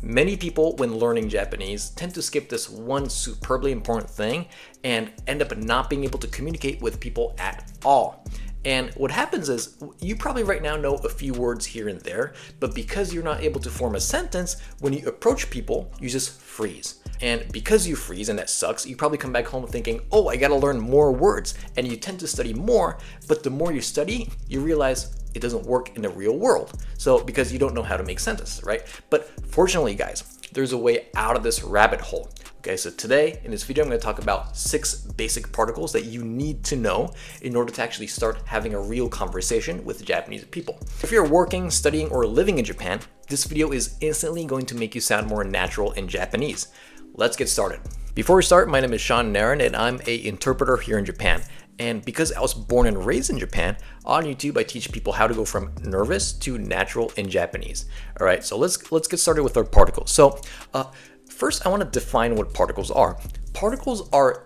Many people, when learning Japanese, tend to skip this one superbly important thing and end up not being able to communicate with people at all. And what happens is, you probably right now know a few words here and there, but because you're not able to form a sentence, when you approach people, you just freeze. And because you freeze, and that sucks, you probably come back home thinking, oh, I gotta learn more words. And you tend to study more, but the more you study, you realize it doesn't work in the real world. So, because you don't know how to make sentences, right? But fortunately, guys, there's a way out of this rabbit hole. Okay, so today in this video, I'm going to talk about 6 basic particles that you need to know in order to actually start having a real conversation with Japanese people. If you're working, studying, or living in Japan, this video is instantly going to make you sound more natural in Japanese. Let's get started. Before we start, my name is Sean Naren, and I'm an interpreter here in Japan. And because I was born and raised in Japan, on YouTube I teach people how to go from nervous to natural in Japanese. All right, so let's get started with our particles. So first, I want to define what particles are. Particles are,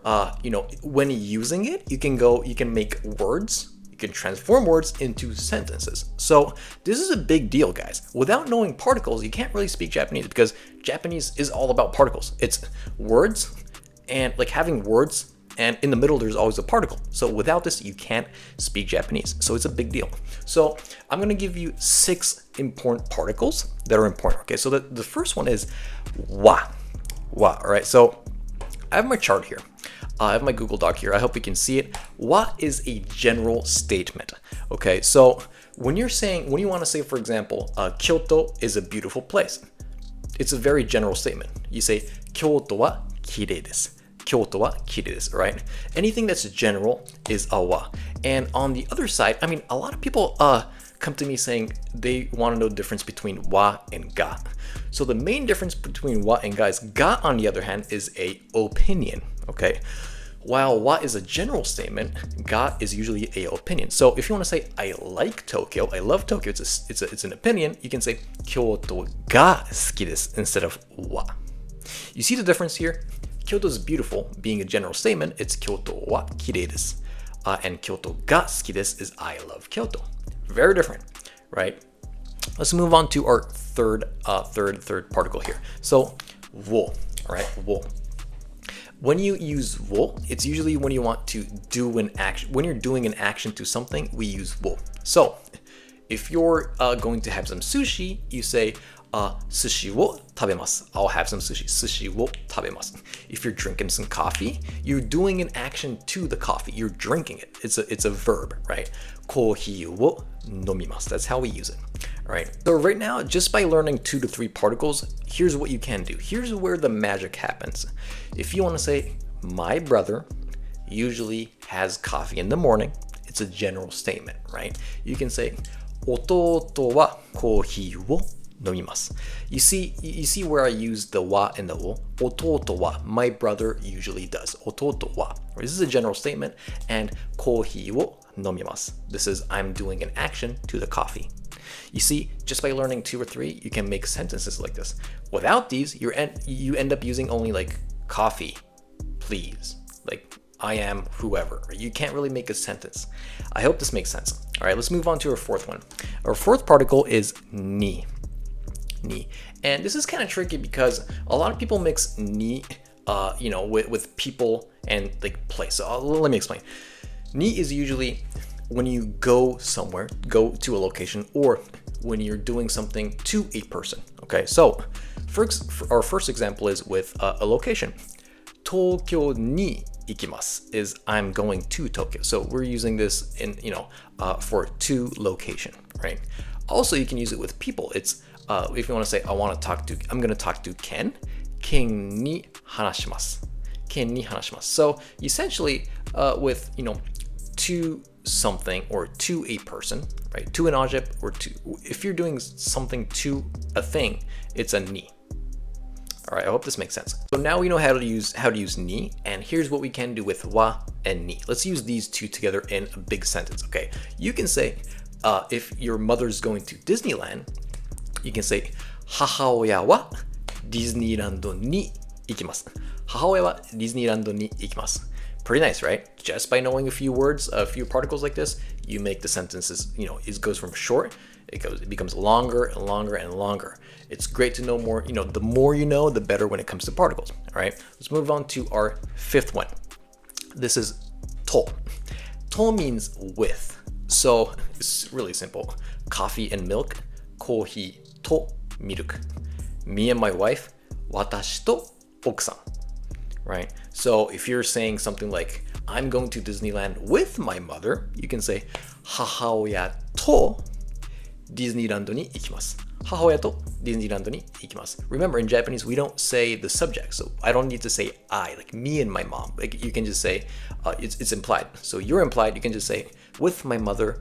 when using it, you can make words, you can transform words into sentences. So this is a big deal, guys. Without knowing particles, you can't really speak Japanese because Japanese is all about particles. It's words and like having words, and in the middle, there's always a particle. So without this, you can't speak Japanese. So it's a big deal. So I'm going to give you 6 important particles that are important. Okay, so the first one is wa. Wa, all right? So I have my chart here. I have my Google Doc here. I hope you can see it. Wa is a general statement. Okay, so when you want to say, for example, Kyoto is a beautiful place, it's a very general statement. You say, Kyoto wa kirei desu. Kyoto wa kirei desu, right? Anything that's general is a wa. And on the other side, I mean, a lot of people come to me saying they want to know the difference between wa and ga. So the main difference between wa and ga is ga, on the other hand, is a opinion, okay? While wa is a general statement, ga is usually a opinion. So if you want to say, I like Tokyo, I love Tokyo, it's an opinion, you can say Kyoto ga suki desu instead of wa. You see the difference here? Kyoto is beautiful, being a general statement, it's Kyoto wa kirei desu. And Kyoto ga suki desu is I love Kyoto. Very different, right? Let's move on to our third particle here. So wo, all right, wo. When you use wo, it's usually when you want to do an action. When you're doing an action to something, we use wo. So if you're going to have some sushi, you say, sushi wo tabemasu. I'll have some sushi. Sushi wo tabemasu. If you're drinking some coffee, you're doing an action to the coffee. You're drinking it. It's a verb, right? Kohi wo nomimasu. That's how we use it. All right. So right now, just by learning 2 to 3 particles, here's what you can do. Here's where the magic happens. If you want to say, my brother usually has coffee in the morning, it's a general statement, right? You can say, ototo wa kohi wo nomimasu. You see where I use the wa and the wo. Ototo wa, my brother usually does. Ototo wa. This is a general statement. And kohi wo nomimasu. This is I'm doing an action to the coffee. You see, just by learning 2 or 3, you can make sentences like this. Without these, you end up using only like coffee, please, like I am whoever. You can't really make a sentence. I hope this makes sense. All right, let's move on to our 4th one. Our 4th particle is ni. Ni. And this is kind of tricky because a lot of people mix ni, with people and like place. So let me explain. Ni is usually when you go somewhere, go to a location, or when you're doing something to a person. Okay, so our first example is with a location. Tokyo ni ikimasu is I'm going to Tokyo. So we're using this in for to location, right? Also, you can use it with people. It's if you want to say I'm going to talk to Ken. Ken ni hanashimasu. Ken ni hanashimasu. So essentially, with to something or to a person, right? To an object or to, if you're doing something to a thing, it's a ni. All right, I hope this makes sense. So now we know how to use ni, and here's what we can do with wa and ni. Let's use these 2 together in a big sentence, okay? You can say, if your mother's going to Disneyland, you can say, Hahaoya wa Disneylando ni ikimasu. Hahaoya wa Disneylando ni ikimasu. Pretty nice, right? Just by knowing a few words, a few particles like this, you make the sentences, it goes from short It becomes longer and longer and longer. It's great to know more. The more you know, the better when it comes to particles. All right, let's move on to our fifth one. This is to. To means with. So it's really simple. Coffee and milk, コーヒーとミルク. Me and my wife, 私と奥さん. Right? So if you're saying something like, I'm going to Disneyland with my mother, you can say, 母親とディズニーランドに行きます. 母親とディズニーランドに行きます. Remember, in Japanese, we don't say the subject. So I don't need to say I, like me and my mom. Like you can just say, it's implied. So you're implied, you can just say, with my mother,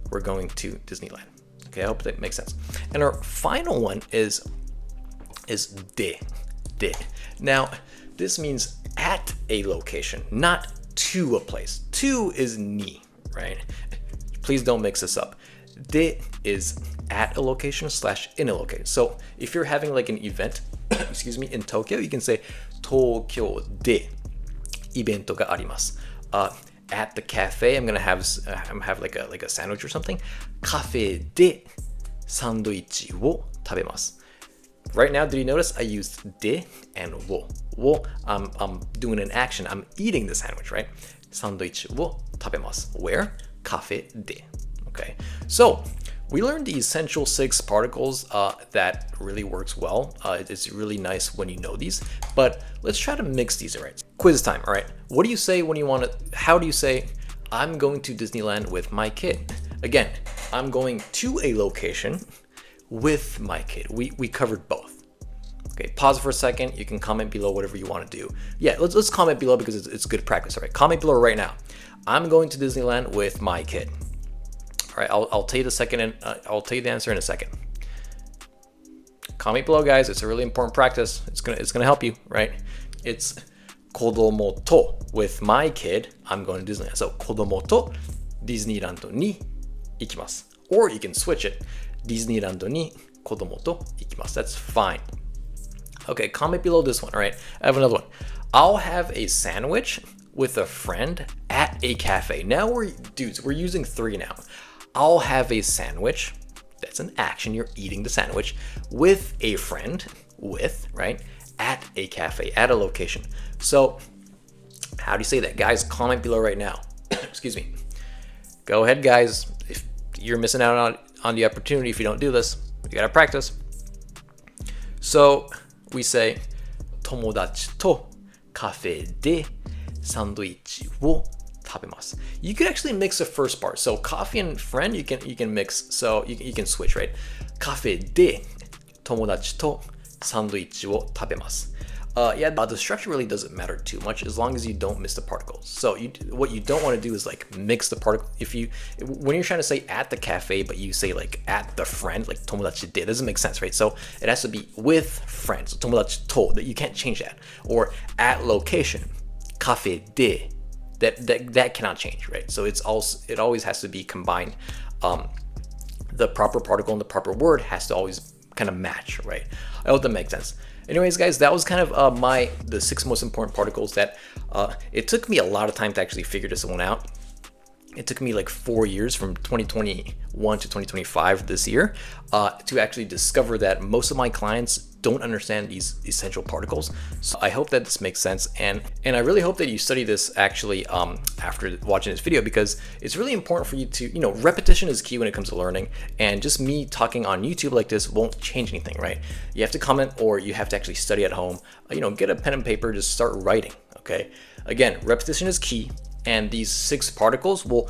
we're going to Disneyland. Okay, I hope that makes sense. And our final one is de. Now, this means at a location, not to a place. To is ni, right? Please don't mix this up. De is at a location / in a location. So if you're having like an event, excuse me, in Tokyo, you can say Tokyo de ibento ga arimasu. At the cafe, I'm gonna have like a sandwich or something. Cafe de sandwich wo tabemasu. Right now, did you notice I used de and wo? Wo, I'm doing an action. I'm eating the sandwich, right? Sandwich wo tabemasu. Where? Cafe de. Okay, so we learned the essential 6 particles that really works well. It's really nice when you know these, but let's try to mix these, all right? Quiz time, all right? What do you say when you want to, how do you say, I'm going to Disneyland with my kid? Again, I'm going to a location with my kid. We covered both. Okay, pause for a second. You can comment below whatever you want to do. Yeah, let's comment below because it's good practice, all right? Comment below right now. I'm going to Disneyland with my kid. All right, I'll tell you the second, and I'll tell you the answer in a second. Comment below, guys. It's a really important practice. It's gonna help you, right? It's kodomo to, with my kid. I'm going to Disneyland. So kodomo to Disneyland ni ikimasu. Or you can switch it. Disneyland ni kodomo to ikimasu. That's fine. Okay, comment below this one. All right, I have another one. I'll have a sandwich with a friend at a cafe. Now we're using 3 now. I'll have a sandwich. That's an action. You're eating the sandwich with a friend, right? At a cafe, at a location. So how do you say that? Guys, comment below right now. Excuse me. Go ahead, guys. If you're missing out on the opportunity, if you don't do this, you gotta practice. So we say, 友達とカフェでサンドイッチを食べます. You could actually mix the first part. So coffee and friend, you can mix. So you can switch, right? カフェで友達とサンドイッチを食べます. Yeah, the structure really doesn't matter too much as long as you don't miss the particles. So what you don't want to do is like mix the particle. When you're trying to say at the cafe, but you say like at the friend, like 友達で, it doesn't make sense, right? So it has to be with friends. 友達と, that you can't change that. Or at location, カフェで. That cannot change, right? So it always has to be combined. The proper particle and the proper word has to always kind of match, right? I hope that makes sense. Anyways, guys, that was kind of the 6 most important particles that it took me a lot of time to actually figure this one out. It took me like 4 years from 2021 to 2025 this year to actually discover that most of my clients don't understand these essential particles. So I hope that this makes sense, and I really hope that you study this actually after watching this video, because it's really important for you to, repetition is key when it comes to learning, and just me talking on YouTube like this won't change anything, right? You have to comment, or you have to actually study at home. Get a pen and paper, just start writing, okay? Again, repetition is key, and these 6 particles will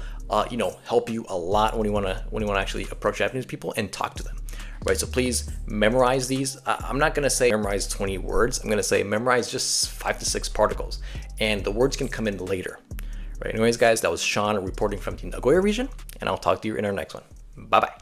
help you a lot when you want to actually approach Japanese people and talk to them, right? So please memorize these. I'm not going to say memorize 20 words. I'm going to say memorize just 5 to 6 particles, and the words can come in later, right? Anyways, guys, that was Sean reporting from the Nagoya region, and I'll talk to you in our next one. Bye bye.